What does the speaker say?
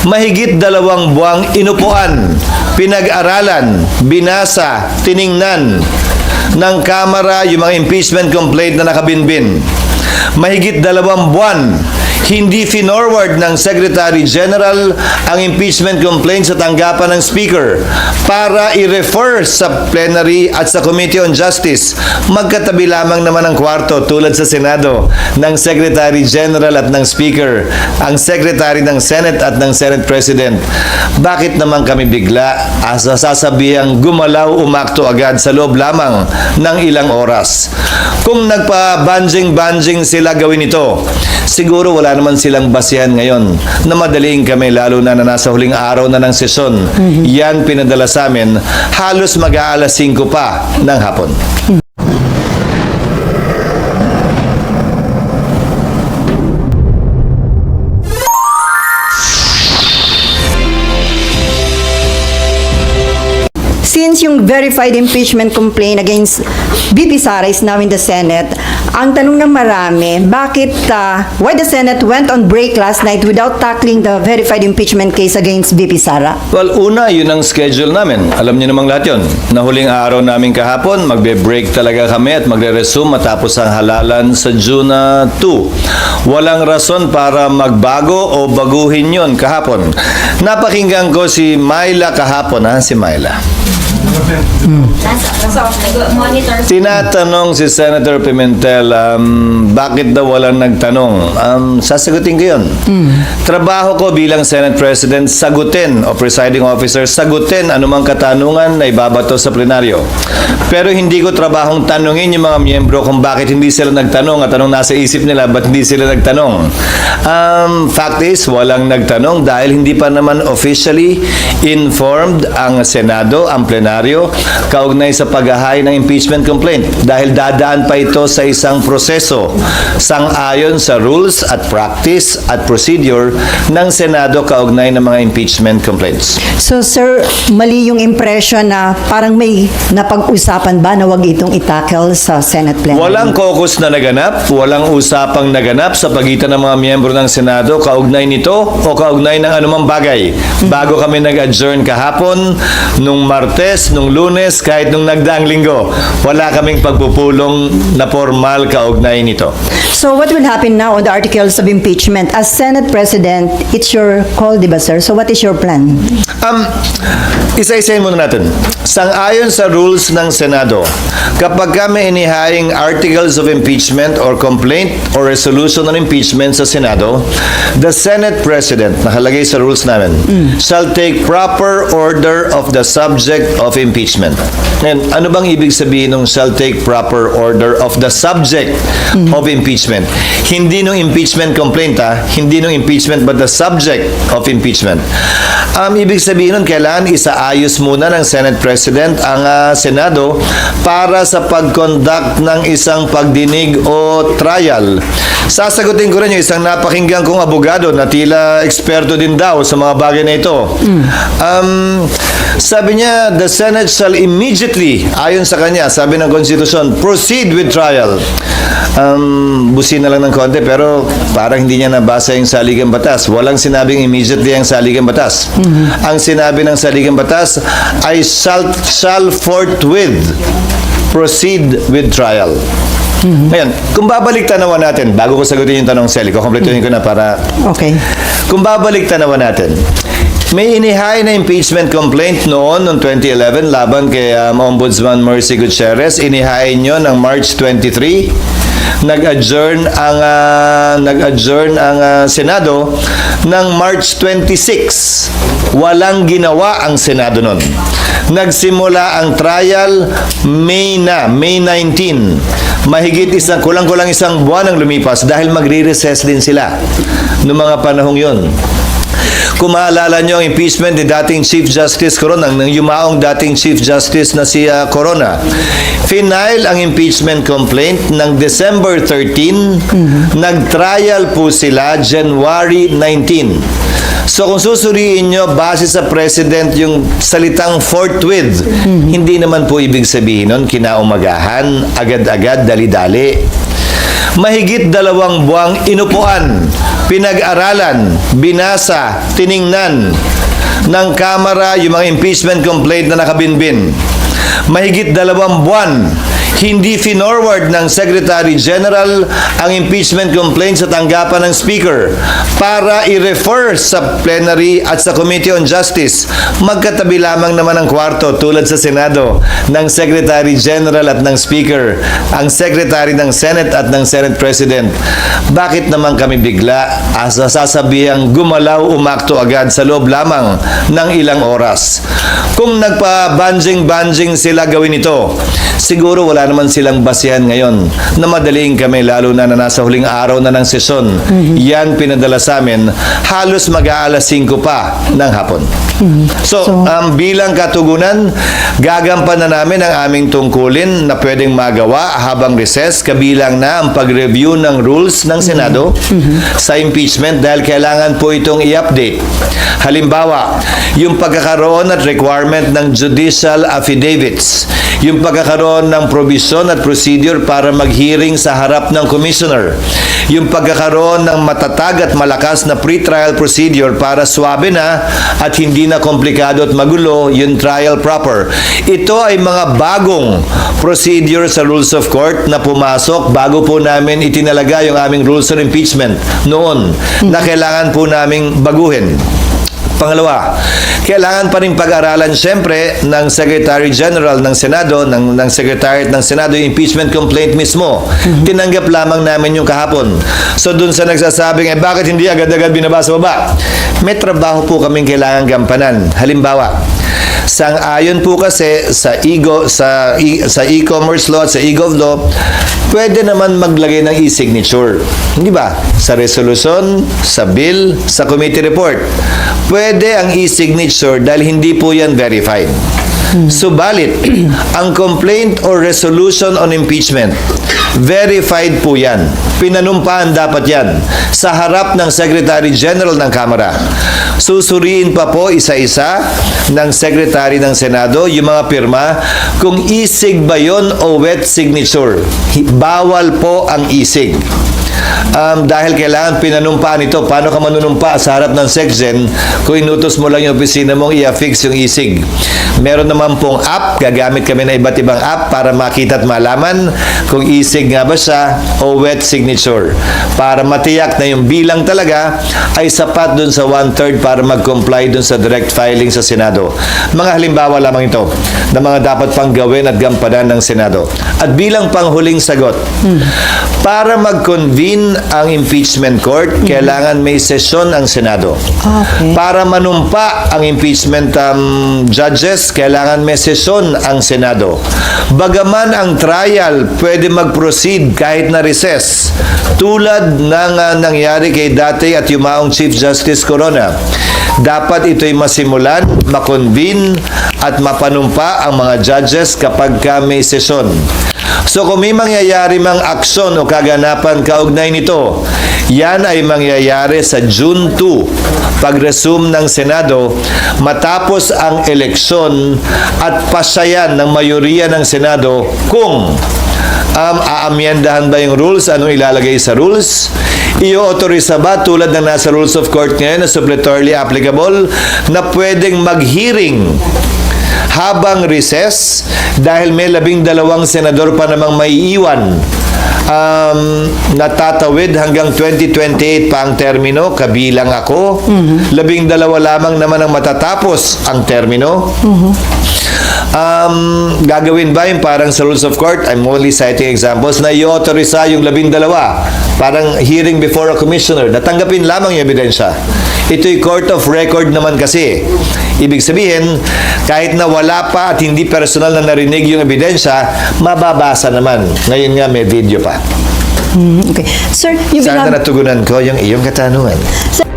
Mahigit 2 buwang inupuan, pinag-aralan, binasa, tiningnan ng Kamara yung mga impeachment complaint na nakabinbin. Mahigit 2 buwan, hindi finorward ng Secretary General ang impeachment complaint sa tanggapan ng Speaker para i-refer sa plenary at sa Committee on Justice. Magkatabi lamang naman ang kwarto tulad sa Senado ng Secretary General at ng Speaker, ang Secretary ng Senate at ng Senate President. Bakit naman kami bigla sasabihang gumalaw umakto agad sa loob lamang ng ilang oras? Kung nagpa-banjing-banjing sila gawin ito, siguro wala naman silang basihan ngayon na madaling kami, lalo na nasa huling araw na ng sesyon. Yan pinadala sa amin halos mag-aalas 5 pa ng hapon. Since yung verified impeachment complaint against VP Sara is now in the Senate, ang tanong ng marami, why the Senate went on break last night without tackling the verified impeachment case against VP Sara? Well, una, yun ang schedule namin. Alam niyo namang lahat yun. Na huling araw namin kahapon, magbe-break talaga kami at magre-resume matapos ang halalan sa June 2. Walang rason para magbago o baguhin yun kahapon. Napakinggan ko si Myla kahapon, si Myla. Tinatanong si Senator Pimentel, bakit daw walang nagtanong? Sasagutin ko yun. Trabaho ko bilang Senate President, sagutin o presiding officer, sagutin anumang katanungan na ibabato sa plenaryo. Pero hindi ko trabahong tanungin yung mga miyembro kung bakit hindi sila nagtanong at anong nasa isip nila, ba't hindi sila nagtanong. Fact is, walang nagtanong dahil hindi pa naman officially informed ang Senado, ang plenaryo, kaugnay sa paghahain ng impeachment complaint dahil dadaan pa ito sa isang proseso sang-ayon sa rules at practice at procedure ng Senado kaugnay ng mga impeachment complaints. So sir, mali yung impression na parang may napag-usapan ba na wag itong itackle sa Senate plenary? Walang caucus na naganap, walang usapang naganap sa pagitan ng mga miyembro ng Senado kaugnay nito o kaugnay ng anumang bagay. Bago kami nag-adjourn kahapon, nung Martes, nung Lunes, kahit nung nagdaang linggo, wala kaming pagpupulong na formal kaugnay nito. So what will happen now on the articles of impeachment? As Senate President, it's your call, di ba sir? So what is your plan? Isa-isahin muna natin. Sang-ayon sa rules ng Senado, kapag kami inihaing articles of impeachment or complaint or resolution on impeachment sa Senado, the Senate President, nakalagay sa rules namin, shall take proper order of the subject of impeachment. Ngayon, ano bang ibig sabihin ng shall take proper order of the subject of impeachment? Hindi nung impeachment complaint, hindi nung impeachment but the subject of impeachment. Ibig sabihin nun, kailangan isaayos muna ng Senate President ang Senado para sa pag-conduct ng isang pagdinig o trial. Sasagutin ko rin yung isang napakinggan kong abogado na tila eksperto din daw sa mga bagay na ito. Sabi niya, the Senate shall immediately, ayon sa kanya, sabi ng Constitution, proceed with trial. Busin na lang ng konti pero parang hindi niya nabasa yung saligang batas. Walang sinabing immediately ang saligang batas. Ang sinabi ng saligang batas ay shall forthwith proceed with trial. Ngayon, kung babalik tanawan natin, bago ko sagutin yung tanong, Sally, kukumpletuhin ko na para... Okay. Kung babalik tanawan natin, may inihain na impeachment complaint noong 2011 laban kay Ombudsman Mercy Gutierrez. Inihain nyo ng March 23. Nag-adjourn ang Senado ng March 26. Walang ginawa ang Senado noon. Nagsimula ang trial May 19. Mahigit kulang-kulang isang buwan ang lumipas dahil magre-recess din sila noong mga panahong yon. Kung maalala nyo ang impeachment ni dating Chief Justice Corona, ng yumaong dating Chief Justice na si Corona, final ang impeachment complaint ng December 13, nag-trial po sila January 19. So kung susuriin nyo, base sa President yung salitang forthwith, hindi naman po ibig sabihin nun kinaumagahan, agad-agad, dali-dali. Mahigit 2 buwang inupuan, pinag-aralan, binasa, tiningnan ng Kamara yung mga impeachment complaint na nakabinbin. Mahigit 2 buwan, hindi finorward ng Secretary General ang impeachment complaint sa tanggapan ng Speaker para i-refer sa plenary at sa Committee on Justice. Magkatabi lamang naman ang kwarto tulad sa Senado ng Secretary General at ng Speaker, ang Secretary ng Senate at ng Senate President. Bakit naman kami bigla sasabihang gumalaw umakto agad sa loob lamang ng ilang oras? Kung nagpa-banjing sila gawin ito, siguro wala naman silang basihan ngayon na madaling kami, lalo na nasa huling araw na ng sesyon. Yan pinadala sa amin halos mag-aalas 5 pa ng hapon. So, bilang katugunan, gagampan na namin ang aming tungkulin na pwedeng magawa habang recess, kabilang na ang pag-review ng rules ng Senado sa impeachment dahil kailangan po itong i-update. Halimbawa, yung pagkakaroon at requirement ng judicial affidavits, yung pagkakaroon ng provision at procedure para mag-hearing sa harap ng commissioner, yung pagkakaroon ng matatag at malakas na pre-trial procedure para swabe na at hindi na komplikado at magulo yung trial proper. Ito ay mga bagong procedure sa rules of court na pumasok bago po namin itinalaga yung aming rules of impeachment noon na kailangan po naming baguhin. Pangalawa, kailangan pa rin pag-aralan siyempre ng Secretary General ng Senado, ng Secretariat ng Senado, yung impeachment complaint mismo. Tinanggap lamang namin yung kahapon. So dun sa nagsasabing, bakit hindi agad-agad binabasa baba? May trabaho po kaming kailangan gampanan. Halimbawa, sang-ayon po kasi sa e-commerce law at sa e-gov law, pwede naman maglagay ng e-signature. Hindi ba? Sa resolution, sa bill, sa committee report. Pwede ang e-signature dahil hindi po yan verified. Subalit, ang complaint or resolution on impeachment, verified po yan. Pinanumpaan dapat yan sa harap ng Secretary General ng Kamara. Susuriin pa po isa-isa ng Secretary ng Senado yung mga pirma kung e-sig ba yun o wet signature. Bawal po ang e-sig. Dahil kailangan pinanumpaan ito. Paano ka manunumpa sa harap ng SecGen kung inutos mo lang yung opisina mong i-affix yung e-sig? Meron naman pong app, gagamit kami ng iba't ibang app para makita at malaman kung e-sig nga ba siya o wet signature. Para matiyak na yung bilang talaga ay sapat dun sa 1/3 para mag-comply dun sa direct filing sa Senado. Mga halimbawa lamang ito na mga dapat pang gawin at gampanan ng Senado. At bilang panghuling sagot, para mag-convene ang impeachment court, kailangan may sesyon ang Senado. Okay. Para manumpa ang impeachment judges, kailangan may sesyon ang Senado. Bagaman ang trial pwede mag-proceed kahit na recess, tulad ng nangyari kay dati at yumaong Chief Justice Corona. Dapat ito'y masimulan, makonvene at mapanumpa ang mga judges kapag may sesyon. So kung may mangyayari mang aksyon o kaganapan kaugnay nito, yan ay mangyayari sa June 2, pag-resume ng Senado matapos ang eleksyon at pasyayan ng mayoriya ng Senado kung aamyendahan ba yung rules, anong ilalagay sa rules, i-authorize ba tulad ng nasa rules of court ngayon na suppletorily applicable na pwedeng mag-hearing habang recess dahil may 12 senador pa namang maiiwan. Natatawid hanggang 2028 pa ang termino, kabilang ako. 12 lamang naman ang matatapos ang termino. Gagawin ba yung parang sa rules of court, I'm only citing examples, na i-authorize yung 12, parang hearing before a commissioner, natanggapin lamang yung ebidensya. Ito'y court of record naman kasi. Ibig sabihin, kahit na wala pa at hindi personal na narinig yung ebidensya, mababasa naman. Ngayon nga may video pa. Okay. Sir, you Sana bilang... natugunan ko yung iyong katanungan. Sir,